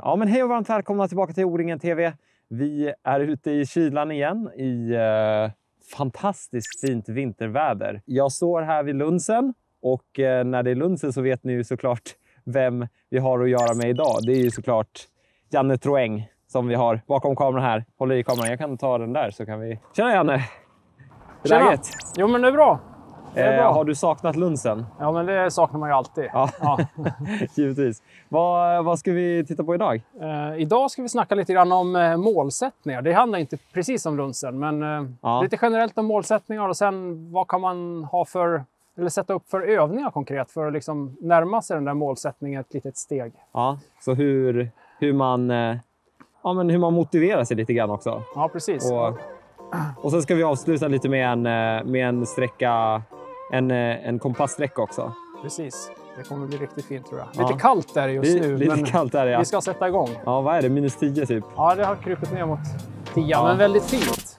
Ja, men hej och varmt välkomna tillbaka till O-ringen TV. Vi är ute i kylan igen i fantastiskt fint vinterväder. Jag står här vid lunsen och när det är lunsen så vet ni ju såklart vem vi har att göra med idag. Det är ju såklart Janne Troeng som vi har bakom kameran här. Håller i kameran. Jag kan ta den där så kan vi... Tjena Janne! Hur är läget? Jo men det är bra. Har du saknat lunsen? Ja, men det saknar man ju alltid. Ja, ja. Givetvis. Vad ska vi titta på idag? Idag ska vi snacka lite grann om målsättningar. Det handlar inte precis om lunsen, men lite generellt om målsättningar och sen vad kan man ha för, eller sätta upp för övningar konkret för att liksom närma sig den där målsättningen ett litet steg. Ja, så hur man motiverar sig lite grann också. Ja, precis. Och sen ska vi avsluta lite med en sträcka, en kompasssträcka också. Precis. Det kommer bli riktigt fint tror jag. Lite kallt är det just nu. Lite kallt är det, ja. Vi ska sätta igång. Ja, vad är det? Minus 10 typ? Ja, det har krupit ner mot 10, men väldigt fint.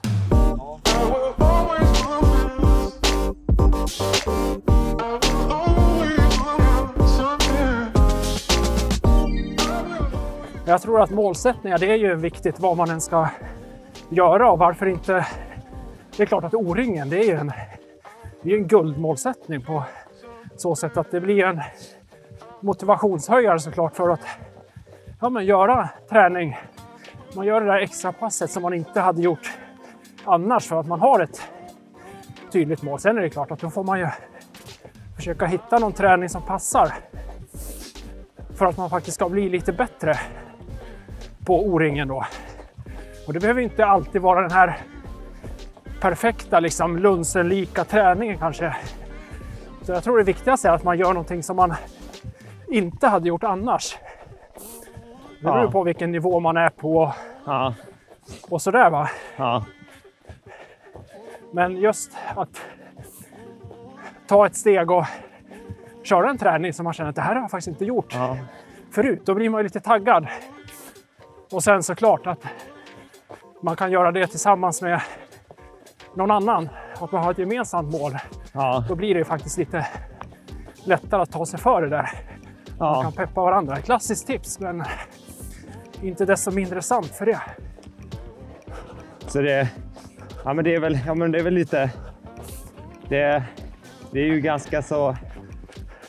Jag tror att målsättningar, det är ju viktigt vad man än ska göra och varför inte. Det är klart att O-ringen, det är ju en guldmålsättning på så sätt att det blir en motivationshöjare såklart för att göra träning. Man gör det där extra passet som man inte hade gjort annars för att man har ett tydligt mål. Sen är det klart att då får man ju försöka hitta någon träning som passar för att man faktiskt ska bli lite bättre på O-ringen då. Och det behöver inte alltid vara den här perfekta liksom lunsenlika träningen kanske. Så jag tror det viktigaste är att man gör någonting som man inte hade gjort annars. Det beror på vilken nivå man är på och sådär va. Ja. Men just att ta ett steg och köra en träning som man känner att det här har jag faktiskt inte gjort förut. Då blir man ju lite taggad. Och sen såklart att man kan göra det tillsammans med någon annan. Att man har ett gemensamt mål. Ja. Då blir det faktiskt lite lättare att ta sig för det där. Ja. Man kan peppa varandra. Ett klassiskt tips, men inte desto mindre sant för det. Så det är väl lite... Det är ju ganska så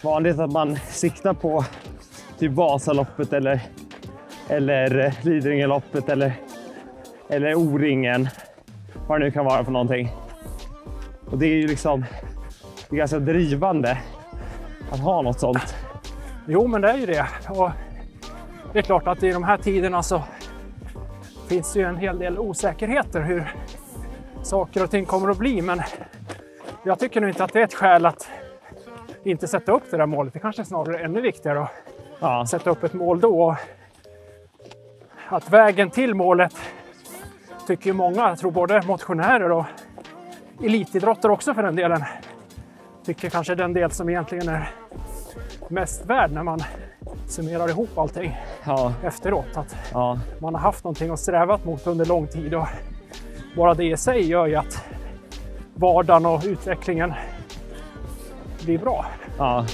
vanligt att man siktar på typ Vasaloppet eller Lidingöloppet eller O-ringen. Vad det nu kan vara för någonting. Och det är ju liksom det är ganska drivande att ha något sånt. Jo, men det är ju det. Och det är klart att i de här tiderna så finns det ju en hel del osäkerheter hur saker och ting kommer att bli. Men jag tycker nog inte att det är ett skäl att inte sätta upp det där målet. Det kanske är snarare ännu viktigare att sätta upp ett mål då. Att vägen till målet tycker ju många, jag tror både motionärer och elitidrottare också för den delen, tycker kanske den del som egentligen är mest värd när man summerar ihop allting efteråt. Att man har haft någonting att strävat mot under lång tid och bara det i sig gör ju att vardagen och utvecklingen blir bra. Ja.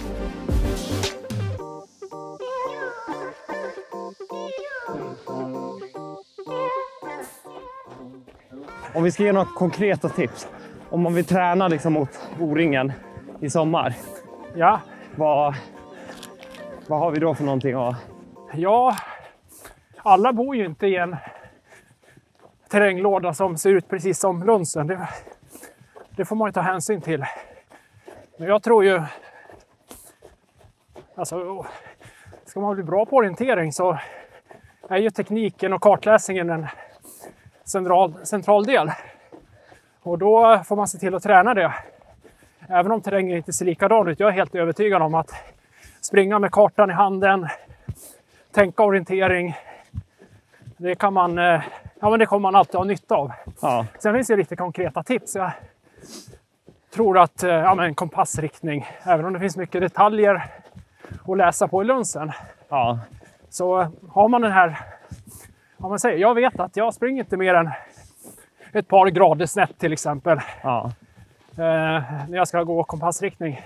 Om vi ska ge några konkreta tips. Om man vill träna liksom mot O-ringen i sommar. Ja. Vad har vi då för någonting? Ja, alla bor ju inte i en terränglåda som ser ut precis som lunsen. Det får man ju ta hänsyn till. Men jag tror ju... Alltså, ska man bli bra på orientering så är ju tekniken och kartläsningen en central del. Och då får man se till att träna det. Även om terrängen inte ser likadan ut. Jag är helt övertygad om att springa med kartan i handen, tänka orientering, det kan man, det kommer man alltid ha nytta av. Ja. Sen finns det lite konkreta tips. Jag tror att en kompassriktning, även om det finns mycket detaljer att läsa på i lunsen. Ja. Så har man den här, jag vet att jag springer inte mer än ett par grader snett till exempel. Ja. När jag ska gå kompassriktning.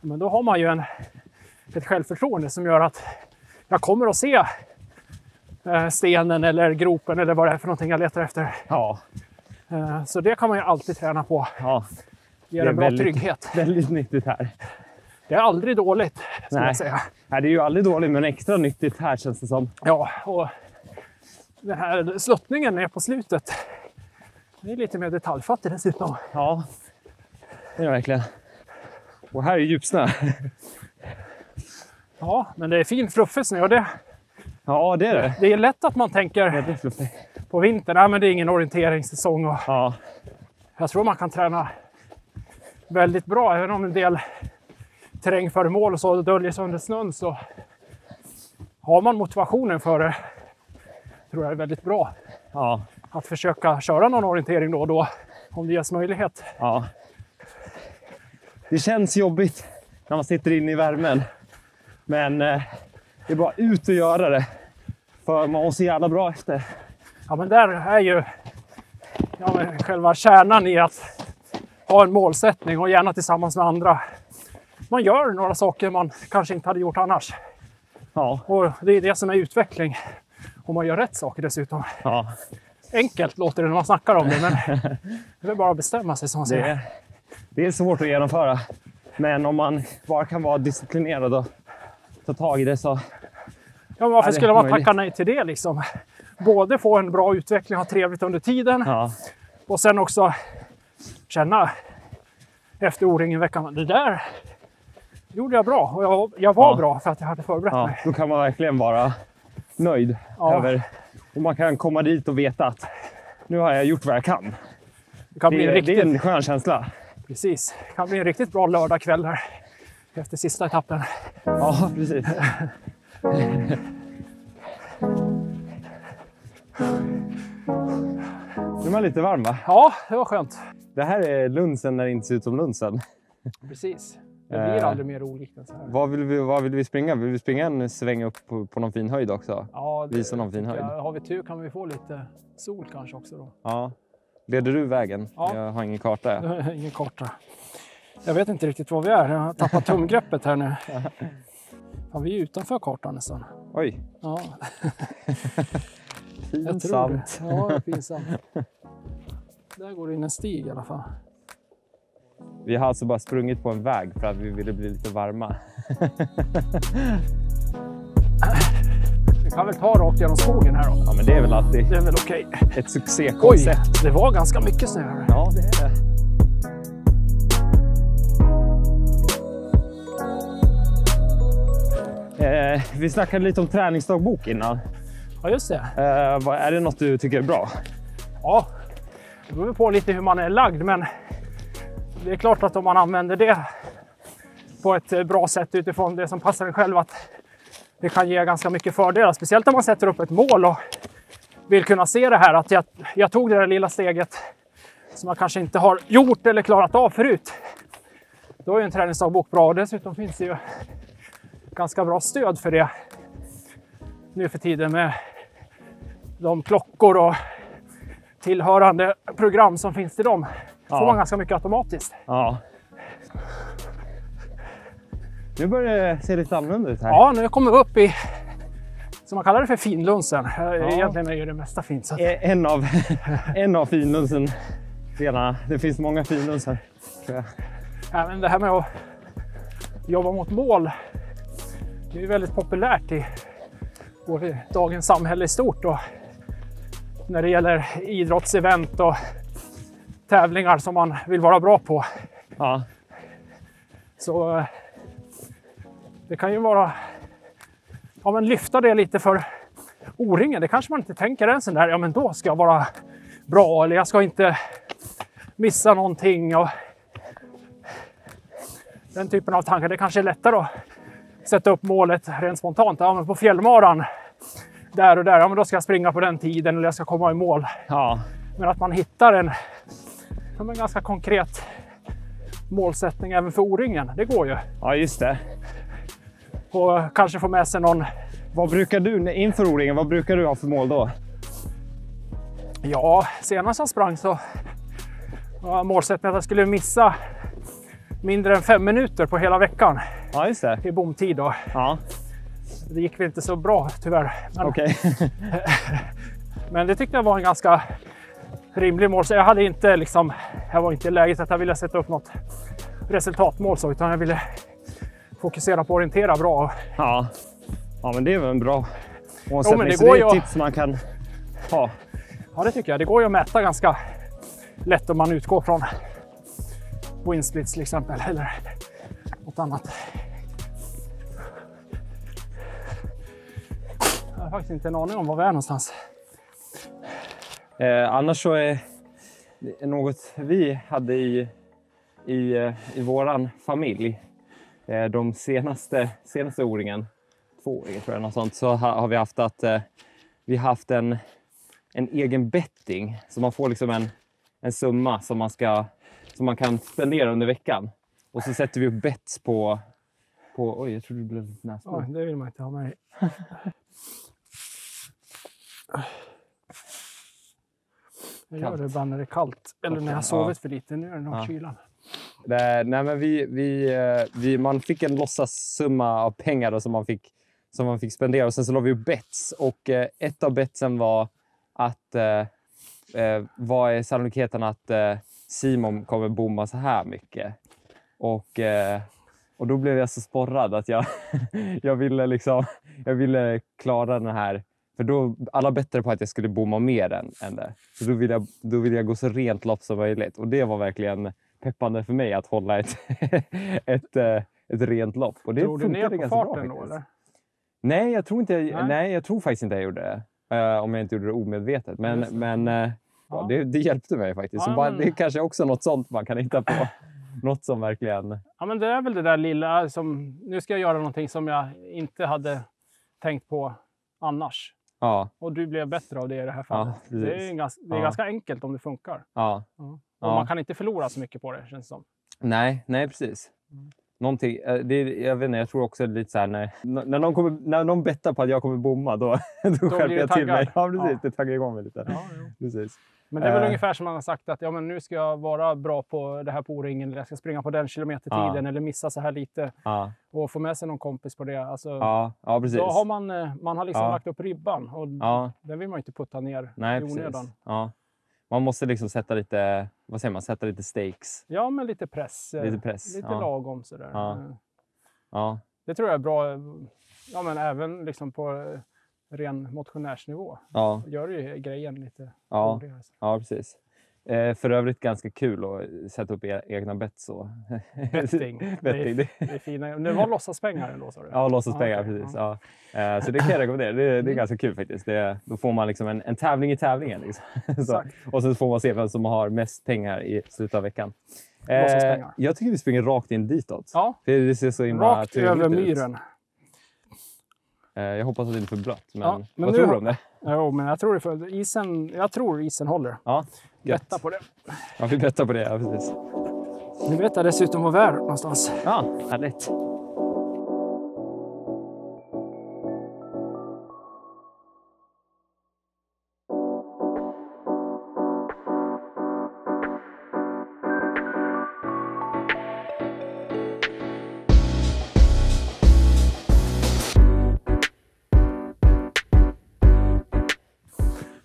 Men då har man ju ett självförtroende som gör att jag kommer att se stenen eller gropen eller vad det är för någonting jag letar efter. Ja. Så det kan man ju alltid träna på. Ja. Ger en bra trygghet. Väldigt nyttigt här. Det är aldrig dåligt, skulle jag säga. Nej, det är ju aldrig dåligt, men extra nyttigt här känns det som. Ja, och den här sluttningen ner på slutet, det är lite mer detaljfattig dessutom. Ja, det är det verkligen. Och här är djupsnö. Ja, men det är fin fluffig snö och det. Ja, det är det. Det är lätt att man tänker på vintern, nej men det är ingen orienteringssäsong. Och ja. Jag tror man kan träna väldigt bra, även om en del terrängföremål och så döljer sig under snön, så har man motivationen för det, tror jag är väldigt bra. Ja. Att försöka köra någon orientering då och då, om det ges möjlighet. Ja. Det känns jobbigt när man sitter inne i värmen. Men det är bara ut och göra det. För man måste jävla bra efter. Ja, men där är ju själva kärnan i att ha en målsättning och gärna tillsammans med andra. Man gör några saker man kanske inte hade gjort annars. Ja. Och det är det som är utveckling. Och man gör rätt saker dessutom. Ja. Enkelt låter det när man snackar om det, men det är bara att bestämma sig som man säger. Det är svårt att genomföra. Men om man bara kan vara disciplinerad och ta tag i det så... Ja, men varför skulle man tacka nej till det liksom? Både få en bra utveckling, ha trevligt under tiden. Ja. Och sen också känna efter O-ringen-veckan, det där gjorde jag bra. Och jag var bra för att jag hade förberett mig. Då kan man verkligen vara nöjd över... Och man kan komma dit och veta att nu har jag gjort vad jag kan. Det är en skön känsla. Precis. Det kan bli en riktigt bra lördagkväll här efter sista etappen. Ja, precis. Nu är man lite varm, va? Ja, det var skönt. Det här är lunsen när det inte ser ut som lunsen. Precis. Det blir aldrig mer olikt än så här. Vad vill vi springa? Vill vi springa en sväng upp på någon fin höjd också? Ja, visa någon fin höjd. Har vi tur kan vi få lite sol kanske också då. Ja. Leder du vägen? Ja. Jag har ingen karta. Ingen karta. Jag vet inte riktigt var vi är. Jag har tappat tumgreppet här nu. Fan, vi är utanför kartan nästan. Oj. Ja. Pinsamt. Ja, pinsamt. Där går det in en stig i alla fall. Vi har alltså bara sprungit på en väg för att vi ville bli lite varma. Vi kan väl ta rakt genom skogen här då. Ja, men det är väl alltid det är väl okej. Ett succékoncept. Oj, det var ganska mycket snö här. Ja, det är det. Vi snackade lite om träningsdagbok innan. Ja, just det. Är det något du tycker är bra? Ja, det beror på lite hur man är lagd, men det är klart att om man använder det på ett bra sätt utifrån det som passar en själv, att det kan ge ganska mycket fördelar. Speciellt om man sätter upp ett mål och vill kunna se det här, att jag tog det där lilla steget som jag kanske inte har gjort eller klarat av förut. Då är ju en träningsdagbok bra, och dessutom finns det ju ganska bra stöd för det nu för tiden med de klockor och tillhörande program som finns till dem. Får man ganska mycket automatiskt. Ja. Nu börjar det se lite annorlunda ut här. Ja, nu kommer vi upp i, som man kallar det för finlunsen. Egentligen är ju det mesta fint. Så att... en av finlunsen. Det finns många finlunser. Ja, men det här med att jobba mot mål, det är ju väldigt populärt i dagens samhälle i stort. Och när det gäller idrottsevent och tävlingar som man vill vara bra på. Ja. Så det kan ju vara, men lyfta det lite för O-ringen. Det kanske man inte tänker ens där, ja men då ska jag vara bra, eller jag ska inte missa någonting. Och den typen av tankar, det kanske är lättare att sätta upp målet rent spontant. Ja, men på fjällmaran, där och där, ja men då ska jag springa på den tiden eller jag ska komma i mål. Ja. Men att man hittar en ganska konkret målsättning även för O-ringen, det går ju. Ja, just det. Och kanske få med sig någon... Vad brukar du, inför O-ringen, vad brukar du ha för mål då? Ja, senast jag sprang så var målsättningen att jag skulle missa mindre än 5 minuter på hela veckan. Ja, just det. I bomtid då. Ja. Det gick väl inte så bra tyvärr. Okej. Men det tyckte jag var en ganska rimlig mål. Så jag hade inte liksom, jag var inte i läget att jag ville sätta upp något resultatmål så, utan jag ville fokusera på att orientera bra. Ja, men det är väl en bra målsättning. Jo, men det så går det är ett ju... tips man kan ha. Ja, det tycker jag. Det går ju att mäta ganska lätt om man utgår från windsplits till exempel, eller något annat. Jag har faktiskt inte en aning om var vi är någonstans. Annars så är det något vi hade i våran familj. De senaste O-ringen, 2-åringen tror jag, något sånt, så har vi haft att vi har haft en egen betting. Så man får liksom en summa som man kan spendera under veckan. Och så sätter vi upp bets på oj, jag tror du blev nästan. Oj, det vill man inte ha med. Jag gör det bara när det är kallt. Eller när jag har sovit för lite. Nu är det nog kylan. Nej, men man fick en låtsassumma av pengar då, som man fick spendera. Och sen så la vi upp bets. Och ett av betsen var att vad är sannolikheten att Simon kommer bomma så här mycket. Och då blev jag så sporrad att jag ville klara den här. För då alla bättre på att jag skulle bomma mer än det. Så då ville jag gå så rent lopp som möjligt. Och det var verkligen peppande för mig att hålla ett rent lopp. Och det drog du ner på ganska farten bra, då, eller? Nej, jag tror faktiskt inte jag gjorde det. Om jag inte gjorde det omedvetet. Men det hjälpte mig faktiskt. Ja, så det är kanske också något sånt man kan hitta på. Något som verkligen... Ja, men det är väl det där lilla som... Nu ska jag göra någonting som jag inte hade tänkt på annars. Ja. Och du blev bättre av det i det här fallet. Ja, det är ganska enkelt om det funkar. Ja. Och man kan inte förlora så mycket på det, känns det som. Nej, precis. Någonting, jag vet inte, jag tror också lite så här när någon bettar på att jag kommer bomma då skärper jag till mig. Ja, precis. Det taggar igång mig lite. Ja, precis. Men det är väl ungefär som man har sagt att men nu ska jag vara bra på det här på O-ringen, eller jag ska springa på den kilometertiden eller missa så här lite och få med sig någon kompis på det. Alltså, ja, precis. Då har man har liksom lagt upp ribban och den vill man inte putta ner i onödan. Precis. Ja. Man måste liksom sätta lite, sätta lite stakes. Ja, men lite press. Lite lagom sådär. Ja. Det tror jag är bra, men även liksom på ren motionärsnivå. Gör ju grejen lite roligare. Ja, precis. För övrigt ganska kul att sätta upp egna bets. Betting. Det är fina. Det var låtsaspengar ändå, sa du? Ja, låtsaspengar, precis. Ja. Så det kan jag rekommendera. Det är ganska kul faktiskt. Då får man liksom en tävling i tävlingen. Liksom. Och så får man se vem som har mest pengar i slutet av veckan. Jag tycker vi springer rakt in ditåt. Ja, för det ser så himla rakt över myren. Jag hoppas att det inte är för blött. Men vad tror du om det? Jo, men jag tror isen håller. Ja, betta på det. Ja, vi bettar på det, ja, precis. Nu vet jag dessutom var vi är någonstans. Ja, härligt.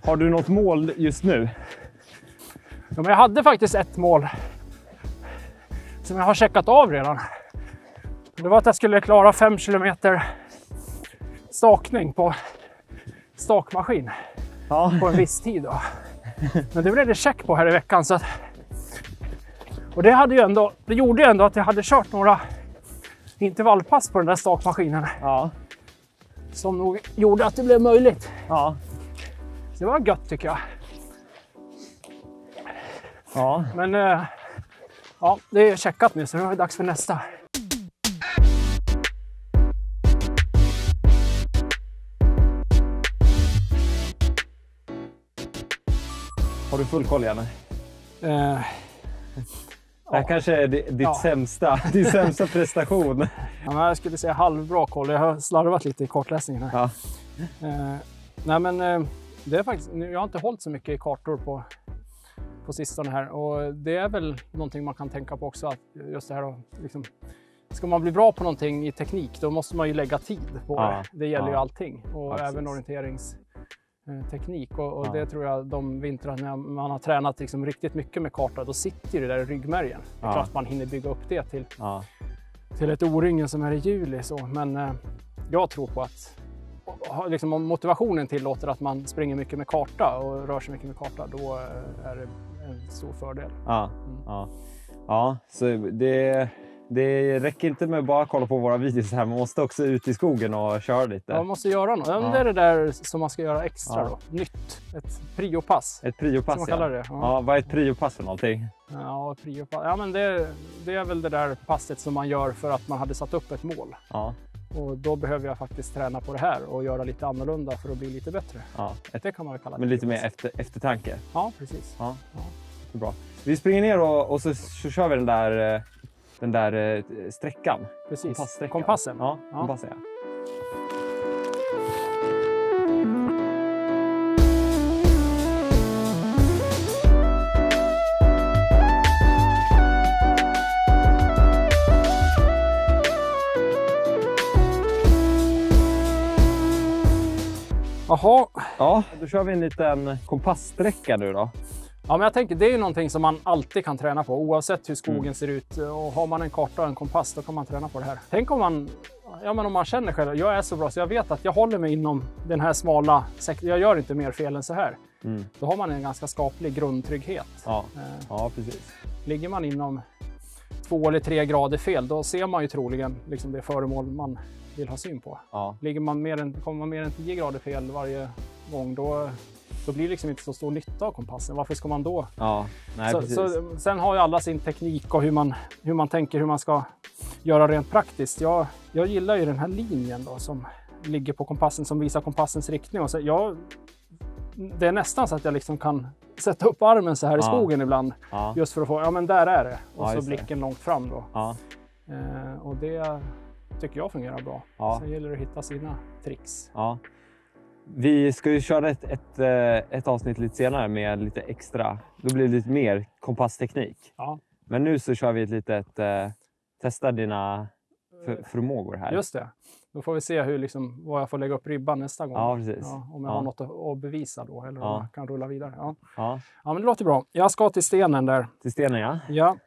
Har du något mål just nu? Ja, men jag hade faktiskt ett mål som jag har checkat av redan. Det var att jag skulle klara 5 kilometer stakning på stakmaskin på en viss tid. Då. Men det blev det check på här i veckan. Så att, och det gjorde ju ändå att jag hade kört några intervallpass på den där stakmaskinen. Ja. Som nog gjorde att det blev möjligt. Ja. Så det var gött tycker jag. Ja. Men det är checkat nu så nu är det dags för nästa. Har du full koll, Janne? Det här kanske är din sämsta prestation. Ja, men jag skulle säga halvbra koll. Jag har slarvat lite i kartläsningen här. Ja. Nej, men det är faktiskt, jag har inte hållit så mycket i kartor på sistone här. Och det är väl någonting man kan tänka på också. Att just det här att liksom ska man bli bra på någonting i teknik, då måste man ju lägga tid på det. Det gäller ju allting. Och även orienteringsteknik. Och det tror jag de vintrar när man har tränat liksom riktigt mycket med karta, då sitter det där i ryggmärgen. Det är klart man hinner bygga upp det till ett O-ringen som är i juli. Så. Men jag tror på att liksom, om motivationen tillåter att man springer mycket med karta och rör sig mycket med karta, då är det en stor fördel. Ja, så det räcker inte med att bara kolla på våra videos här. Man måste också ut i skogen och köra lite. Ja, man måste göra något. Ja. Det är det där som man ska göra extra då. Nytt. Ett priopass. Ett priopass, som man kallar det. Ja, vad är ett priopass för någonting? Ja, priopass. Ja, men det är väl det där passet som man gör för att man hade satt upp ett mål. Ja. Och då behöver jag faktiskt träna på det här och göra lite annorlunda för att bli lite bättre. Ja. Det kan man väl kalla det. Men lite mer eftertanke. Ja, precis. Ja. Det är bra. Vi springer ner och så kör vi den där sträckan. Precis. Kompassen. Ja, kompassen. Jaha. Ja, då kör vi en liten kompasssträcka nu då. Ja, men jag tänker det är ju någonting som man alltid kan träna på oavsett hur skogen ser ut. Och har man en karta och en kompass, då kan man träna på det här. Tänk om man känner själv, jag är så bra så jag vet att jag håller mig inom den här smala sektorn. Jag gör inte mer fel än så här. Då har man en ganska skaplig grundtrygghet. Ja, precis. Ligger man inom 2 eller 3 grader fel, då ser man ju troligen liksom det föremål man vill ha syn på. Kommer man mer än 10 grader fel varje gång, då blir det liksom inte så stor nytta av kompassen. Varför ska man då? Sen har ju alla sin teknik och hur man tänker hur man ska göra rent praktiskt. Jag gillar ju den här linjen då som ligger på kompassen som visar kompassens riktning. Och så det är nästan så att jag liksom kan sätta upp armen så här i skogen ibland. Just för att få, men där är det. Och så blicken långt fram då. Och det tycker jag fungerar bra. Sen gäller det att hitta sina tricks. Vi ska ju köra ett avsnitt lite senare med lite extra. Då blir det lite mer kompassteknik. Men nu så kör vi ett litet testa dina förmågor här. Just det. Då får vi se vad jag får lägga upp ribban nästa gång. Ja, precis. Om jag har något att bevisa då. Eller om jag kan rulla vidare. Ja, men det låter bra. Jag ska till stenen där. Till stenen, ja. Ja.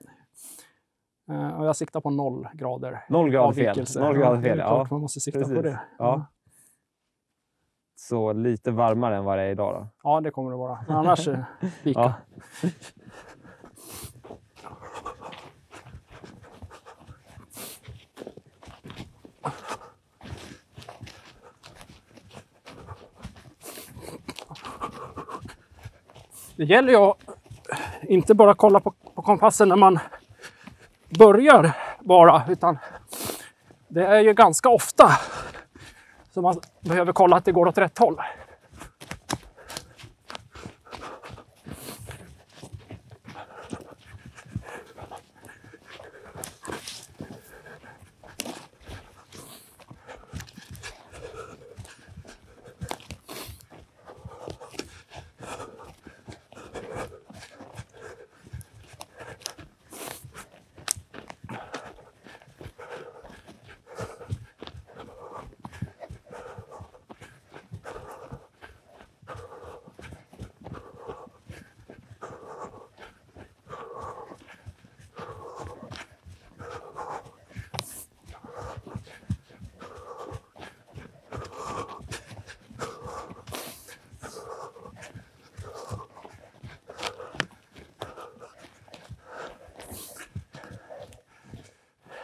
Och jag siktar på 0 grader. 0 grader fel. 0 grader fel, Man måste sikta på det. Ja. Så lite varmare än vad det är idag då? Ja, det kommer det vara. Annars lika. Det gäller ju att inte bara kolla på kompassen när man börjar bara, utan det är ju ganska ofta så man behöver kolla att det går åt rätt håll.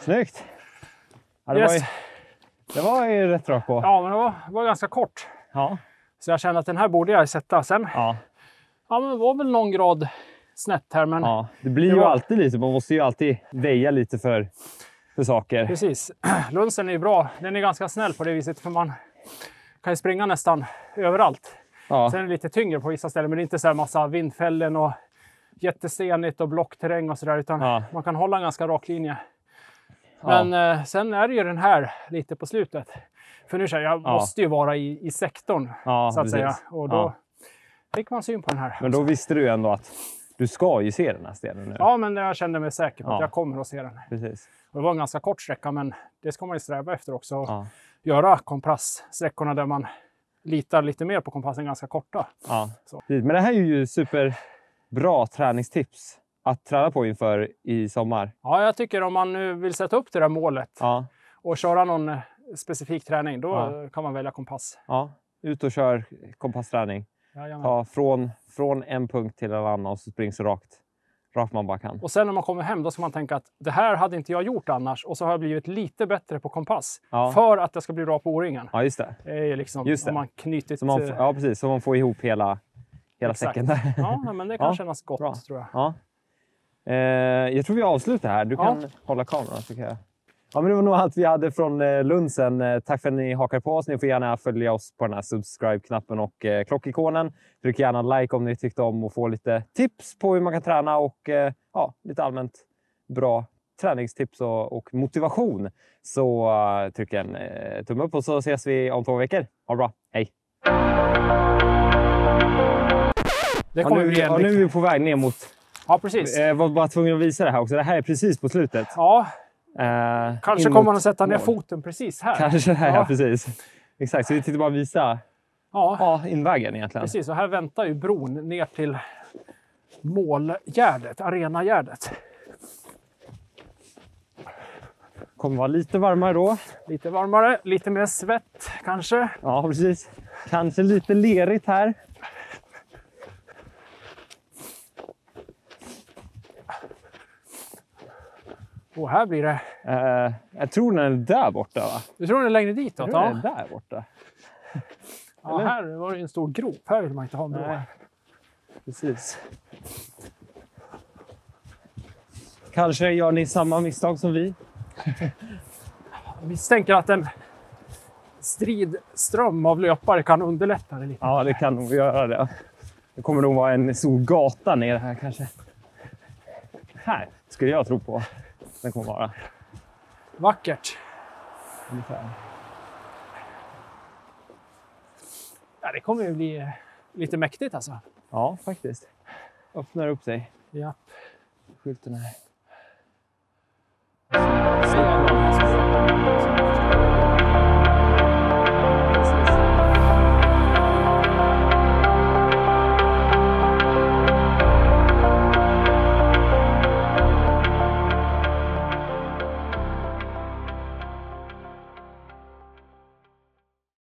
Snyggt! Ja, det var ju rätt rakt på. Ja, men det var ganska kort. Ja. Så jag kände att den här borde jag sätta sen. Ja, men det var väl någon grad snett här. Men ja, det blir ju alltid lite. Man måste ju alltid väja lite för saker. Precis. Lunsen är ju bra. Den är ganska snäll på det viset. För man kan ju springa nästan överallt. Ja. Sen är det lite tyngre på vissa ställen. Men det är inte så här massa vindfällen och jättestenigt och blockterräng och sådär. Utan man kan hålla en ganska rak linje. Men sen är det ju den här lite på slutet. För nu säger jag måste ju vara i sektorn så att säga. Och då fick man syn på den här. Men då visste du ändå att Du ska ju se den här stenen nu. Ja, men jag kände mig säker på att jag kommer att se den. Precis. Och det var en ganska kort sträcka, men det ska man ju sträva efter också. Ja. Göra kompasssträckorna där man litar lite mer på kompassen ganska korta. Ja. Så. Men det här är ju superbra träningstips att träna på inför i sommar. Ja, jag tycker om man nu vill sätta upp det där målet och köra någon specifik träning, då kan man välja kompass. Ja, ut och kör kompassträning. Ta från en punkt till en annan och så spring så rakt man bara kan. Och sen när man kommer hem, då ska man tänka att det här hade inte jag gjort annars. Och så har jag blivit lite bättre på kompass. För att jag ska bli bra på O-ringen. Ja, just det. Det är liksom just det. Om man knutit... Ja, precis. Så man får ihop hela säcken där. Ja, men det kan kännas gott, bra. tror jag. Ja. Jag tror vi avslutar här. Du kan hålla kameran, tycker jag. Ja, men det var nog allt vi hade från Lundsen. Tack för att ni hakar på oss. Ni får gärna följa oss på den här subscribe-knappen och klockikonen. Tryck gärna like om ni tyckte om och få lite tips på hur man kan träna och lite allmänt bra träningstips och motivation. Så tryck en tumme upp och så ses vi om 2 veckor. Ha det bra. Hej! Det kommer nu är vi på väg ner mot... Ja, precis. Jag var bara tvungen att visa det här också. Det här är precis på slutet. Ja. Kanske kommer man att sätta ner foten precis här. Kanske det här, precis. Exakt, så vi tänkte bara visa invägen egentligen. Precis, och här väntar ju bron ner till målgärdet, arenagärdet. Kommer vara lite varmare då. Lite varmare, lite mer svett kanske. Ja, precis. Kanske lite lerigt här. Och här blir det... jag tror den är där borta, va? Du tror den är längre dit? Jag tror den är där borta. Ja, här var det en stor grop. Här vill man inte ha en bro. Precis. Kanske gör ni samma misstag som vi. Jag misstänker att en stridström av löpare kan underlätta det lite. Ja, det kan nog göra det. Det kommer nog vara en stor gata ner här kanske. Här skulle jag tro på. Den kommer vara. Vackert. Ungefär. Ja, det kommer ju bli lite mäktigt alltså. Ja, faktiskt. Öppnar upp sig. Ja. Skylten här.